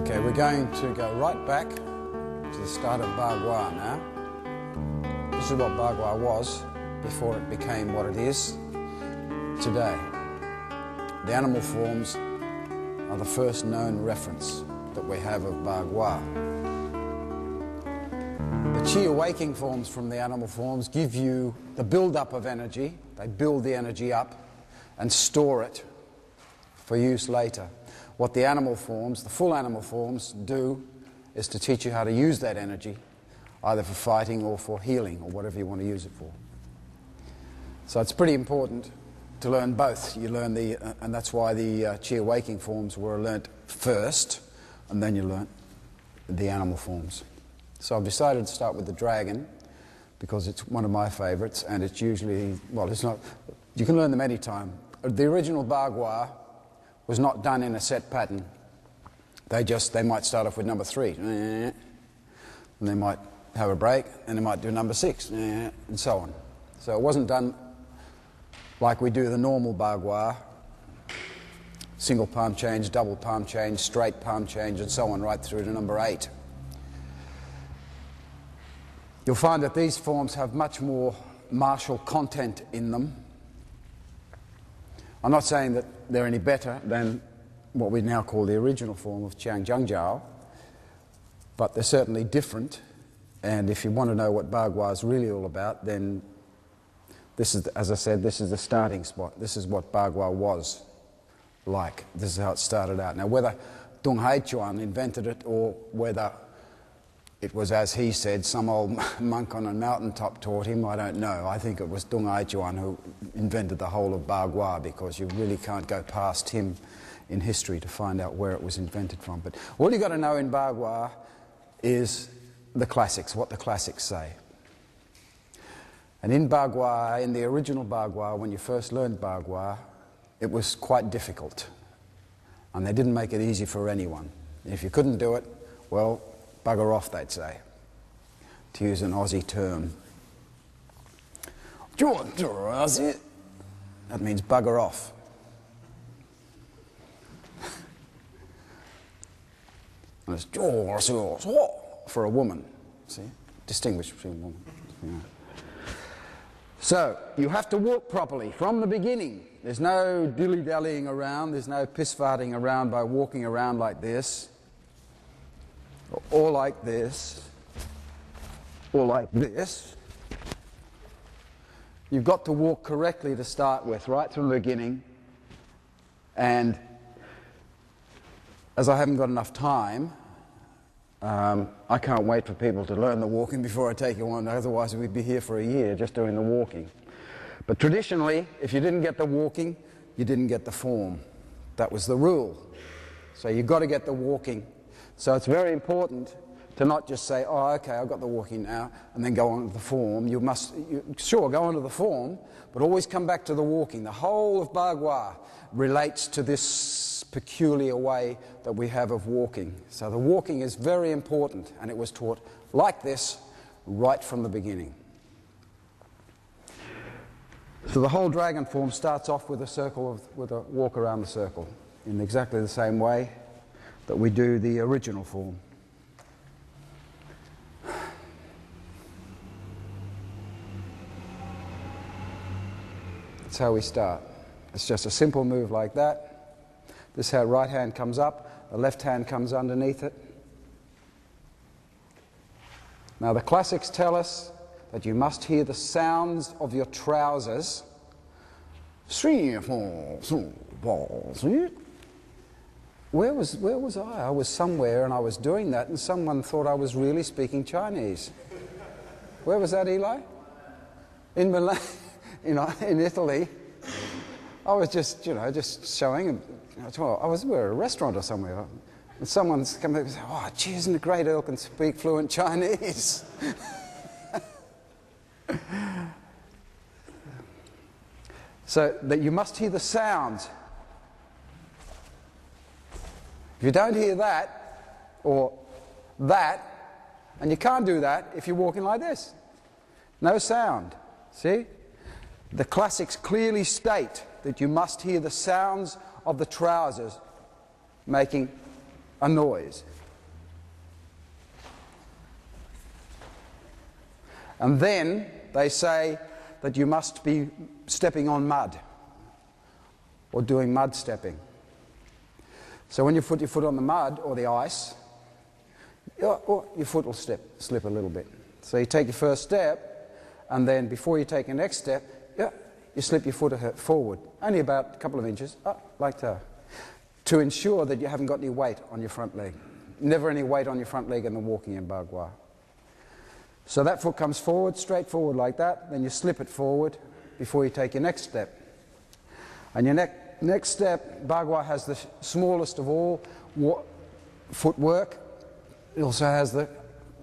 Okay, we're going to go right back to the start of Baguazhang now. This is what Baguazhang was before it became what it is today. The animal forms are the first known reference that we have of Baguazhang. The chi awaking forms from the animal forms give you the build-up of energy. They build the energy up and store it for use later. What the animal forms, the full animal forms, do is to teach you how to use that energy, either for fighting or for healing or whatever you want to use it for. So it's pretty important to learn both. You learn and that's why the chi awaking forms were learnt first, and then you learn the animal forms. So I've decided to start with the dragon because it's one of my favourites, and it's usually, well, it's not, you can learn them any time. The original Baguazhang was not done in a set pattern. They might start off with number 3, and they might have a break, and they might do number 6, and so on. So it wasn't done like we do the normal Baguazhang, single palm change, double palm change, straight palm change, and so on, right through to number 8. You'll find that these forms have much more martial content in them. I'm not saying that they're any better than what we now call the original form of Qiang Zhang Jiao, but they're certainly different. And if you want to know what Baguazhang is really all about, then this is, as I said, this is the starting spot. This is what Baguazhang was like. This is how it started out. Now, whether Dong Haichuan invented it or whether it was, as he said, some old monk on a mountaintop taught him, I don't know. I think it was Dong Haichuan who invented the whole of Baguazhang, because you really can't go past him in history to find out where it was invented from. But all you've got to know in Baguazhang is the classics, what the classics say. And in Baguazhang, in the original Baguazhang, when you first learned Baguazhang, it was quite difficult. And they didn't make it easy for anyone. If you couldn't do it, well, bugger off, they'd say, to use an Aussie term. That means bugger off. And it's for a woman, see? Distinguish between a woman. Yeah. So, you have to walk properly from the beginning. There's no dilly-dallying around, there's no piss-farting around by walking around like this, or like this, or like this. You've got to walk correctly to start with, right from the beginning. And as I haven't got enough time, I can't wait for people to learn the walking before I take you on, otherwise we'd be here for a year just doing the walking. But traditionally, if you didn't get the walking, you didn't get the form. That was the rule. So you've got to get the walking. So it's very important to not just say, oh, okay, I've got the walking now, and then go on to the form. Sure, go on to the form, but always come back to the walking. The whole of Baguazhang relates to this peculiar way that we have of walking. So the walking is very important, and it was taught like this right from the beginning. So the whole dragon form starts off with with a walk around the circle in exactly the same way that we do the original form. That's how we start. It's just a simple move like that. This right hand comes up, the left hand comes underneath it. Now the classics tell us that you must hear the sounds of your trousers. Where was I? I was somewhere and I was doing that, and someone thought I was really speaking Chinese. Where was that, Eli? In Milan, in Italy. I was just showing. I was at a restaurant or somewhere, and someone's come up and said, "Oh, gee, isn't it great? Erle can speak fluent Chinese." So that you must hear the sounds. If you don't hear that, or that, and you can't do that if you're walking like this. No sound. See? The classics clearly state that you must hear the sounds of the trousers making a noise. And then they say that you must be stepping on mud or doing mud stepping. So when you put your foot on the mud or the ice, your foot will slip a little bit. So you take your first step, and then before you take your next step, you slip your foot forward, only about a couple of inches, like that, to ensure that you haven't got any weight on your front leg. Never any weight on your front leg in the walking in Bagua. So that foot comes forward, straight forward like that, then you slip it forward before you take your next step. And your next step, Bagua has the smallest of all footwork. It also has the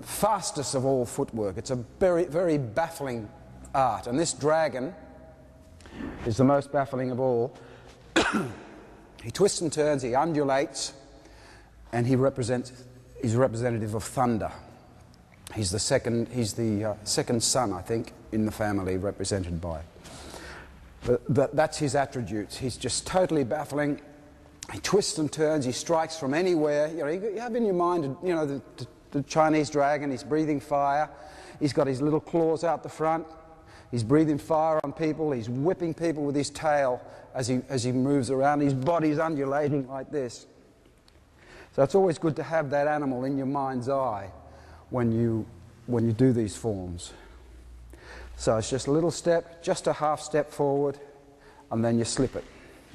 fastest of all footwork. It's a very, very baffling art. And this dragon is the most baffling of all. He twists and turns, he undulates, and he's representative of thunder. He's the second son, I think, in the family represented by. But that's his attributes. He's just totally baffling. He twists and turns. He strikes from anywhere. You have in your mind, the Chinese dragon. He's breathing fire. He's got his little claws out the front. He's breathing fire on people. He's whipping people with his tail as he moves around. His body's undulating like this. So it's always good to have that animal in your mind's eye when you do these forms. So it's just a little step, just a half step forward, and then you slip it.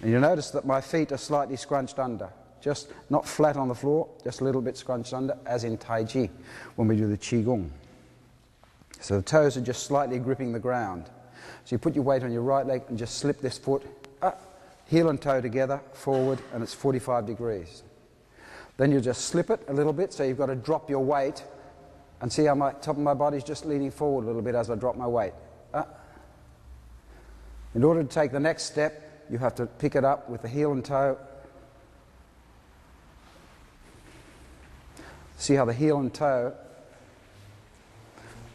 And you notice that my feet are slightly scrunched under, just not flat on the floor, just a little bit scrunched under, as in Tai Chi, when we do the Qigong. So the toes are just slightly gripping the ground. So you put your weight on your right leg and just slip this foot, heel and toe together, forward, and it's 45 degrees. Then you just slip it a little bit, so you've got to drop your weight, and see how my top of my body's just leaning forward a little bit as I drop my weight. In order to take the next step, you have to pick it up with the heel and toe. See how the heel and toe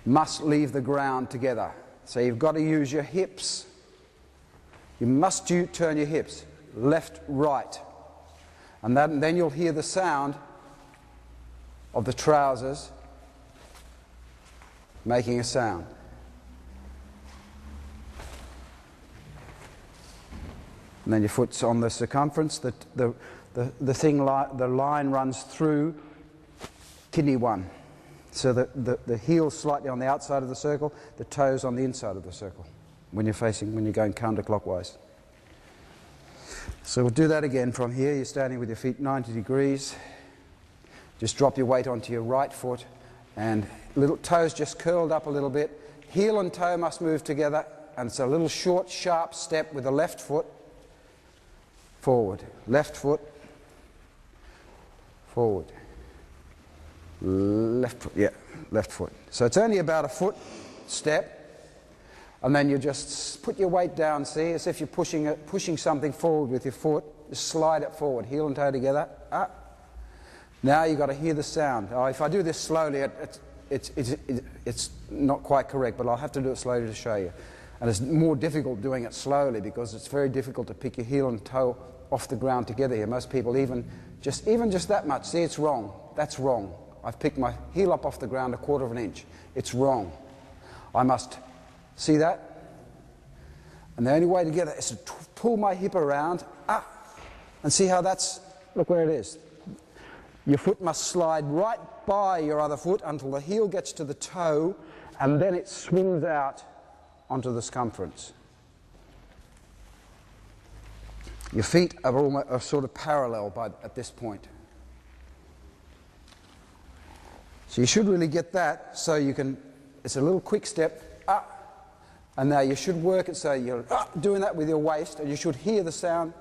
must leave the ground together. So you've got to use your hips. You must turn your hips left, right. And then you'll hear the sound of the trousers making a sound. And then your foot's on the circumference. The line runs through kidney 1. So the heel's slightly on the outside of the circle, the toes on the inside of the circle when you're going counterclockwise. So we'll do that again from here. You're standing with your feet 90 degrees. Just drop your weight onto your right foot, and little toes just curled up a little bit. Heel and toe must move together, and it's a little short, sharp step with the left foot forward. Left foot forward. Left foot, left foot. So it's only about a foot step, and then you just put your weight down, see, as if you're pushing something forward with your foot. Just slide it forward, heel and toe together. Now you've got to hear the sound. If I do this slowly, it's not quite correct, but I'll have to do it slowly to show you. And it's more difficult doing it slowly because it's very difficult to pick your heel and toe off the ground together here. Most people even just that much. See, it's wrong. That's wrong. I've picked my heel up off the ground 1/4 of an inch. It's wrong. I must see that. And the only way to get it is to pull my hip around, and see how look where it is. Your foot must slide right by your other foot until the heel gets to the toe, and then it swings out onto the circumference. Your feet are sort of parallel at this point. So you should really get that, so you can, it's a little quick step, and now you should work it so you're doing that with your waist, and you should hear the sound.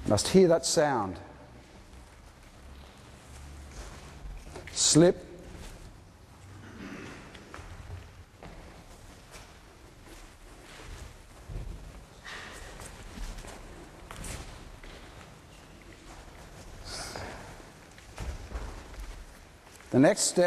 Must hear that sound. Slip. The next step